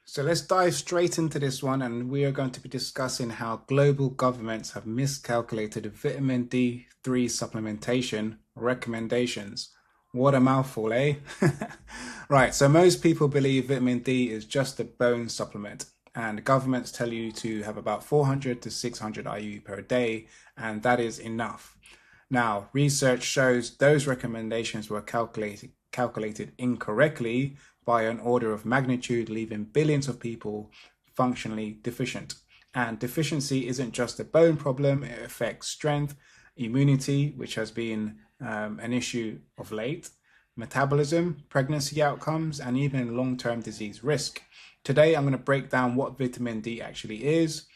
So let's dive straight into this one, and we are going to be discussing how global governments have miscalculated vitamin D3 supplementation recommendations. What a mouthful, eh? Right, so most people believe vitamin D is just a bone supplement, and governments tell you to have about 400 to 600 IU per day, and that is enough. Now, research shows those recommendations were calculated incorrectly by an order of magnitude, leaving billions of people functionally deficient. And deficiency isn't just a bone problem, it affects strength, immunity, which has been an issue of late, metabolism, pregnancy outcomes, and even long-term disease risk. Today, I'm going to break down what vitamin D actually is.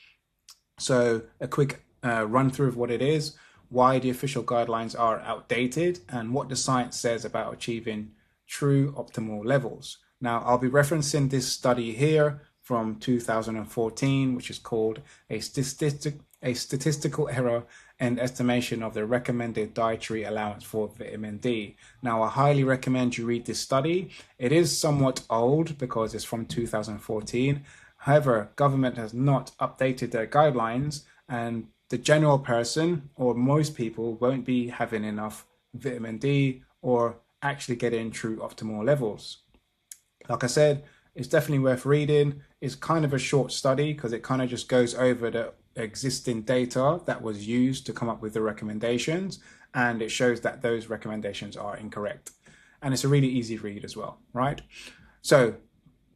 So a quick run through of what it is, why the official guidelines are outdated, and what the science says about achieving true optimal levels. Now, I'll be referencing this study here from 2014, which is called a statistical error and estimation of the recommended dietary allowance for vitamin D. Now, I highly recommend you read this study. It is somewhat old because it's from 2014. However, government has not updated their guidelines, and the general person or most people won't be having enough vitamin D or actually getting true optimal levels. Like I said, it's definitely worth reading. It's kind of a short study because it kind of just goes over the existing data that was used to come up with the recommendations, and it shows that those recommendations are incorrect. And it's a really easy read as well, right? So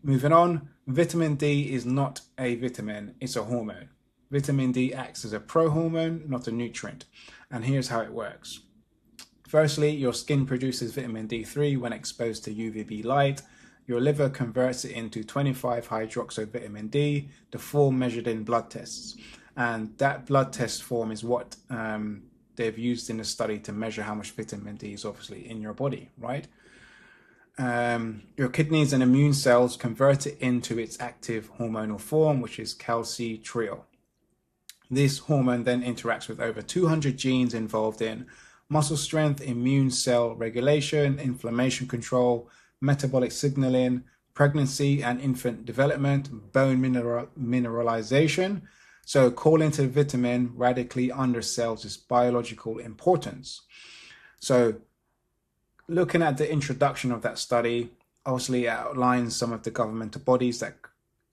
moving on, vitamin D is not a vitamin, it's a hormone. Vitamin D acts as a prohormone, not a nutrient. And here's how it works. Firstly, your skin produces vitamin D3 when exposed to UVB light. Your liver converts it into 25-hydroxyvitamin D, the form measured in blood tests. And that blood test form is what they've used in the study to measure how much vitamin D is obviously in your body, right? Your kidneys and immune cells convert it into its active hormonal form, which is calcitriol. This hormone then interacts with over 200 genes involved in muscle strength, immune cell regulation, inflammation control, metabolic signaling, pregnancy and infant development, bone mineralization. So calling to the vitamin radically undersells its biological importance. So looking at the introduction of that study, obviously it outlines some of the governmental bodies that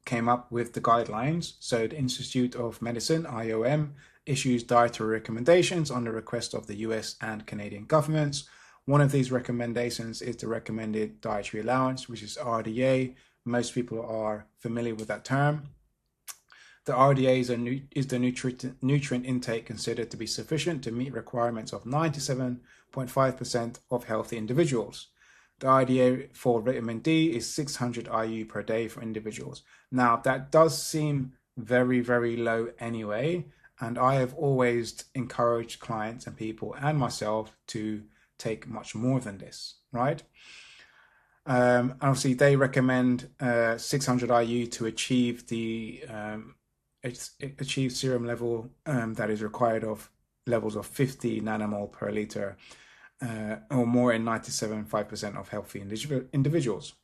came up with the guidelines. So the Institute of Medicine, IOM, issues dietary recommendations on the request of the US and Canadian governments. One of these recommendations is the recommended dietary allowance, which is RDA. Most people are familiar with that term. The RDA is the nutrient intake considered to be sufficient to meet requirements of 97.5% of healthy individuals. The RDA for vitamin D is 600 IU per day for individuals. Now, that does seem very, very low anyway, and I have always encouraged clients and people and myself to take much more than this, right? Obviously, they recommend 600 IU to achieve the achieve serum level that is required of levels of 50 nanomole per liter or more in 97.5% of healthy individuals.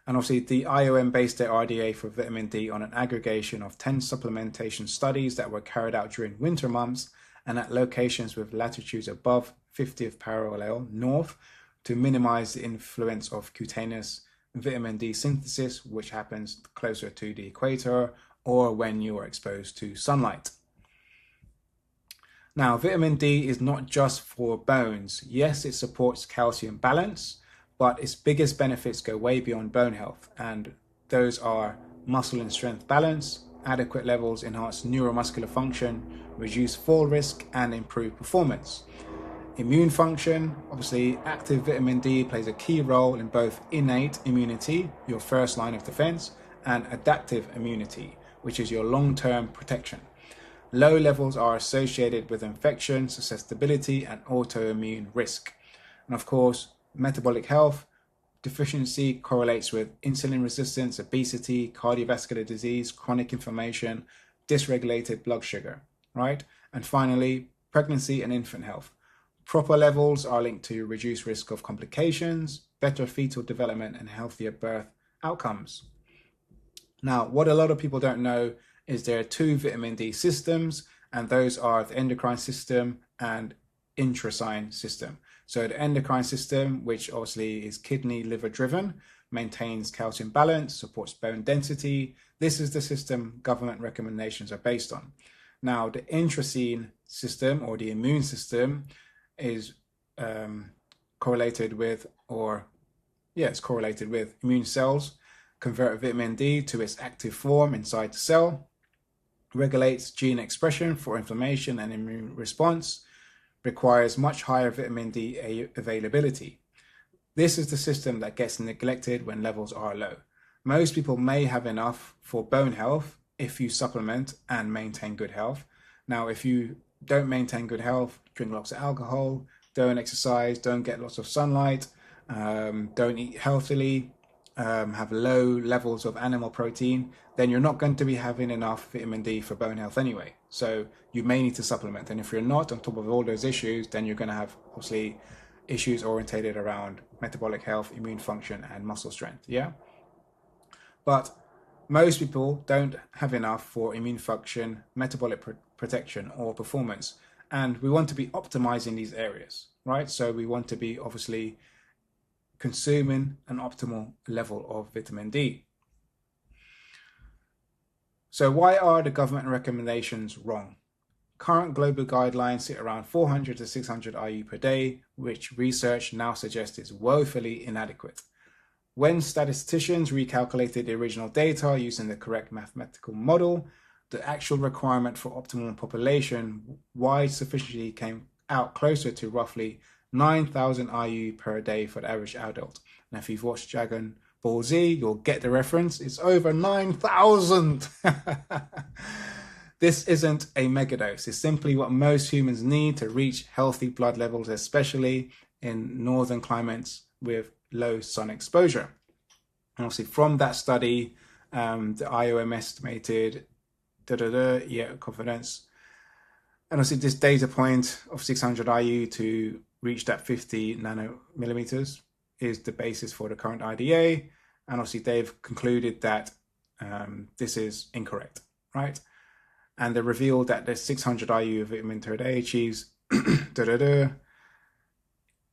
And obviously, the IOM based their RDA for vitamin D on an aggregation of 10 supplementation studies that were carried out during winter months and at locations with latitudes above 50th parallel north to minimize the influence of cutaneous vitamin D synthesis, which happens closer to the equator or when you are exposed to sunlight. Now, vitamin D is not just for bones. Yes, it supports calcium balance, but its biggest benefits go way beyond bone health, and those are muscle and strength balance, adequate levels enhance neuromuscular function, reduce fall risk, and improve performance. Immune function, obviously active vitamin D plays a key role in both innate immunity, your first line of defense, and adaptive immunity, which is your long-term protection. Low levels are associated with infection, susceptibility, and autoimmune risk. And of course, metabolic health, deficiency correlates with insulin resistance, obesity, cardiovascular disease, chronic inflammation, dysregulated blood sugar, right? And finally, pregnancy and infant health. Proper levels are linked to reduced risk of complications, better fetal development, and healthier birth outcomes. Now, what a lot of people don't know is there are two vitamin D systems, and those are the endocrine system and intrasine system. So the endocrine system, which obviously is kidney, liver driven, maintains calcium balance, supports bone density. This is the system government recommendations are based on. Now, the intrasine system or the immune system is correlated with, it's correlated with immune cells, convert vitamin D to its active form inside the cell, regulates gene expression for inflammation and immune response, requires much higher vitamin D availability. This is the system that gets neglected when levels are low. Most people may have enough for bone health if you supplement and maintain good health. Now, if you don't maintain good health, drink lots of alcohol, don't exercise, don't get lots of sunlight, don't eat healthily, have low levels of animal protein, then you're not going to be having enough vitamin D for bone health anyway. So you may need to supplement. And if you're not on top of all those issues, then you're going to have obviously issues orientated around metabolic health, immune function, and muscle strength. Yeah. But most people don't have enough for immune function, metabolic protection, or performance. And we want to be optimizing these areas, right? So we want to be obviously consuming an optimal level of vitamin D. So why are the government recommendations wrong? Current global guidelines sit around 400 to 600 IU per day, which research now suggests is woefully inadequate. When statisticians recalculated the original data using the correct mathematical model, the actual requirement for optimal population wide sufficiency came out closer to roughly 9,000 IU per day for the average adult. Now, if you've watched Dragon Ball Z, you'll get the reference. It's over 9,000. This isn't a megadose. It's simply what most humans need to reach healthy blood levels, especially in northern climates with low sun exposure. And obviously from that study, the IOM estimated confidence. And obviously this data point of 600 IU to reach that 50 nanomillimeters is the basis for the current IDA. And obviously they've concluded that this is incorrect, right? And they revealed that the 600 IU of vitamin per day achieves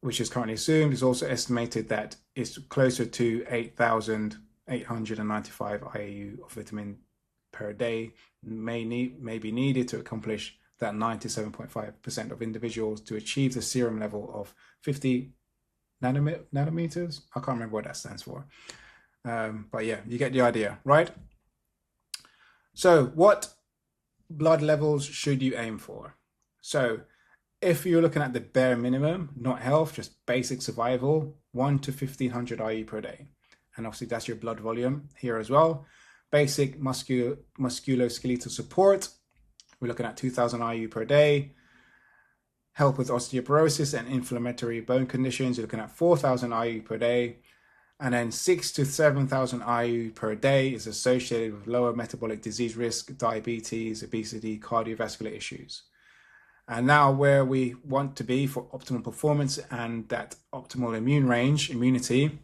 which is currently assumed. Is also estimated that it's closer to 8,895 IU of vitamin per day may be needed to accomplish that 97.5% of individuals to achieve the serum level of 50 nanometers. I can't remember what that stands for. But yeah, you get the idea, right? So what blood levels should you aim for? So if you're looking at the bare minimum, not health, just basic survival, 1 to 1,500 IU per day. And obviously that's your blood volume here as well. Basic musculoskeletal support, we're looking at 2,000 IU per day. Help with osteoporosis and inflammatory bone conditions, you're looking at 4,000 IU per day. And then 6,000 to 7,000 IU per day is associated with lower metabolic disease risk, diabetes, obesity, cardiovascular issues. And now where we want to be for optimal performance and that optimal immunity,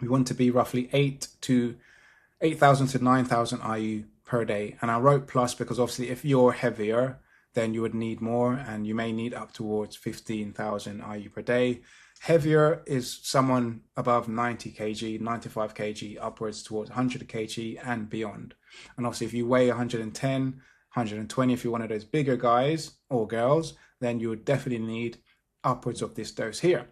we want to be roughly 8,000 to 9,000 IU per day. And I wrote plus because obviously if you're heavier, then you would need more, and you may need up towards 15,000 IU per day. Heavier is someone above 90 kg, 95 kg, upwards towards 100 kg and beyond. And obviously if you weigh 110, 120, if you're one of those bigger guys or girls, then you would definitely need upwards of this dose here.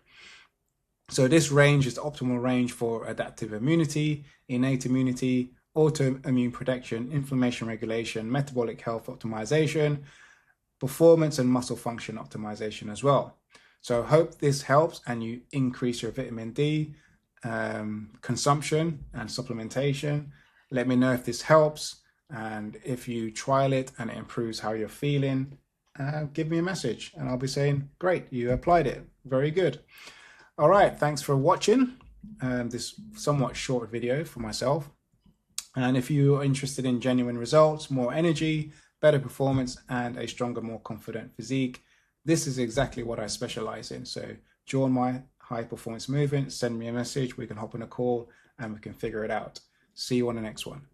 So this range is the optimal range for adaptive immunity, innate immunity, autoimmune protection, inflammation regulation, metabolic health optimization, performance and muscle function optimization as well. So I hope this helps and you increase your vitamin D consumption and supplementation. Let me know if this helps, and if you trial it and it improves how you're feeling, give me a message and I'll be saying, great, you applied it. Very good. All right, thanks for watching this somewhat short video for myself. And if you are interested in genuine results, more energy, better performance, and a stronger, more confident physique, this is exactly what I specialize in. So join my high performance movement, send me a message, we can hop on a call and we can figure it out. See you on the next one.